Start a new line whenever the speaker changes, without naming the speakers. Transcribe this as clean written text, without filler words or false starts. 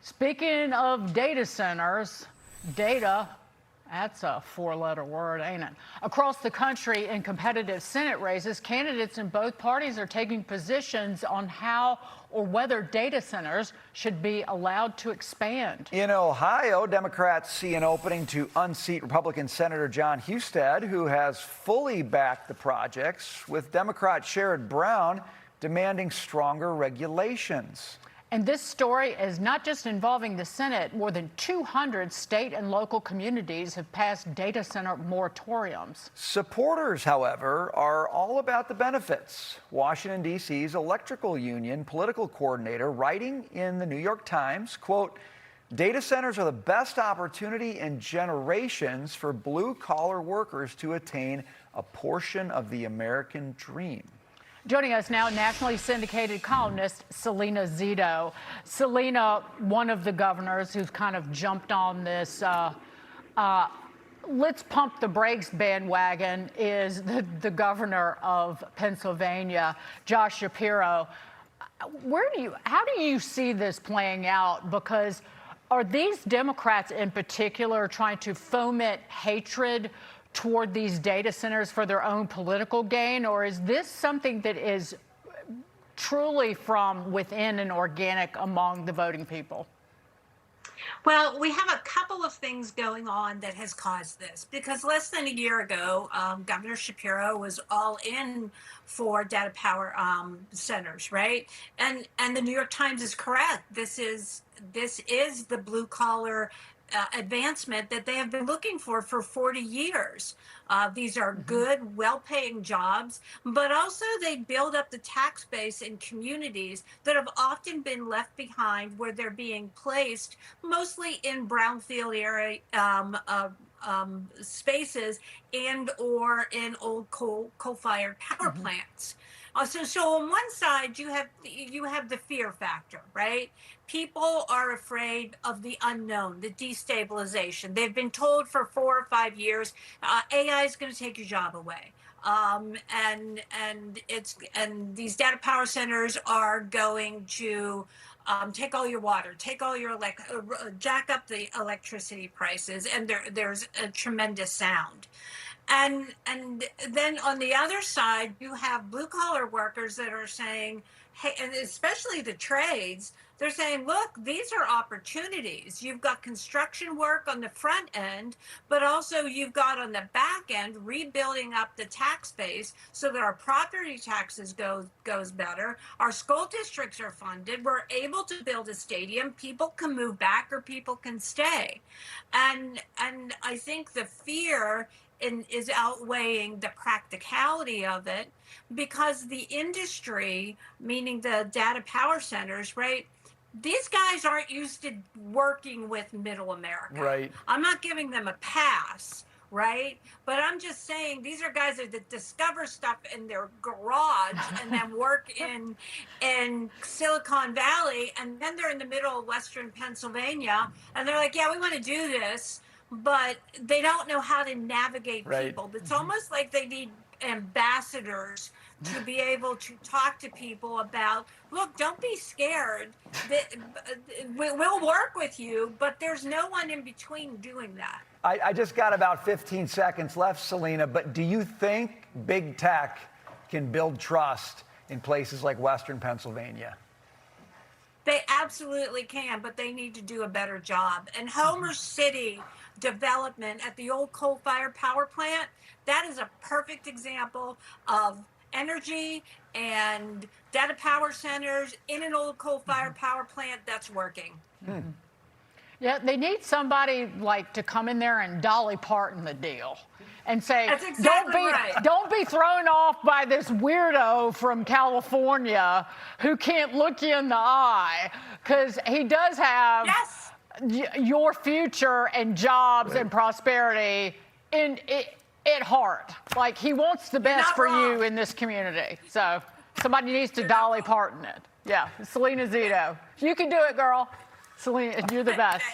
Speaking of data centers, data, that's a four-letter word, ain't it? Across the country in competitive Senate races, candidates in both parties are taking positions on how or whether data centers should be allowed to expand.
In Ohio, Democrats see an opening to unseat Republican Senator John Husted, who has fully backed the projects, with Democrat Sherrod Brown demanding stronger regulations.
And this story is not just involving the Senate. More than 200 state and local communities have passed data center moratoriums.
Supporters, however, are all about the benefits. Washington, D.C.'s electrical union political coordinator writing in the New York Times, quote, "Data centers are the best opportunity in generations for blue-collar workers to attain a portion of the American dream."
Joining us now, nationally syndicated columnist Salena Zito. Salena, one of the governors who's kind of jumped on this let's pump the brakes bandwagon is the governor of Pennsylvania, Josh Shapiro. How do you see this playing out? Because are these Democrats in particular trying to foment hatred toward these data centers for their own political gain, or is this something that is truly from within and organic among the voting people?
Well, we have a couple of things going on that has caused this, because less than a year ago, Governor Shapiro was all in for data power centers, right? And the New York Times is correct. This is the blue collar advancement that they have been looking for 40 years. These are good, well-paying jobs, but also they build up the tax base in communities that have often been left behind, where they're being placed mostly in brownfield area spaces and or in old coal-fired power plants. So on one side, you have the fear factor, right? People are afraid of the unknown, the destabilization. They've been told for 4 or 5 years, AI is going to take your job away. And these data power centers are going to take all your water, take all your jack up the electricity prices, and there's a tremendous sound. And then on the other side, you have blue collar workers that are saying, hey, and especially the trades, they're saying, look, these are opportunities. You've got construction work on the front end, but also you've got on the back end rebuilding up the tax base so that our property taxes goes better. Our school districts are funded. We're able to build a stadium. People can move back or people can stay. And I think the fear is outweighing the practicality of it, because the industry, meaning the data power centers, right? These guys aren't used to working with middle America.
Right.
I'm not giving them a pass, right? But I'm just saying these are guys that discover stuff in their garage and then work in Silicon Valley, and then they're in the middle of Western Pennsylvania, and they're like, yeah, we want to do this, but they don't know how to navigate people. It's almost like they need ambassadors to be able to talk to people about, look, don't be scared. We'll work with you, but there's no one in between doing that.
I just got about 15 seconds left, Salena, but do you think big tech can build trust in places like Western Pennsylvania?
They absolutely can, but they need to do a better job. And Homer City development at the old coal-fired power plant, that is a perfect example of energy and data power centers in an old coal-fired power plant that's working.
Yeah, they need somebody like to come in there and Dolly Parton the deal and say,
that's exactly
don't be thrown off by this weirdo from California who can't look you in the eye, because he does have your future and jobs and prosperity at heart. Like, he wants the best for you in this community. So somebody needs to Dolly Parton it. Yeah, Salena Zito. You can do it, girl. Salena, you're the best.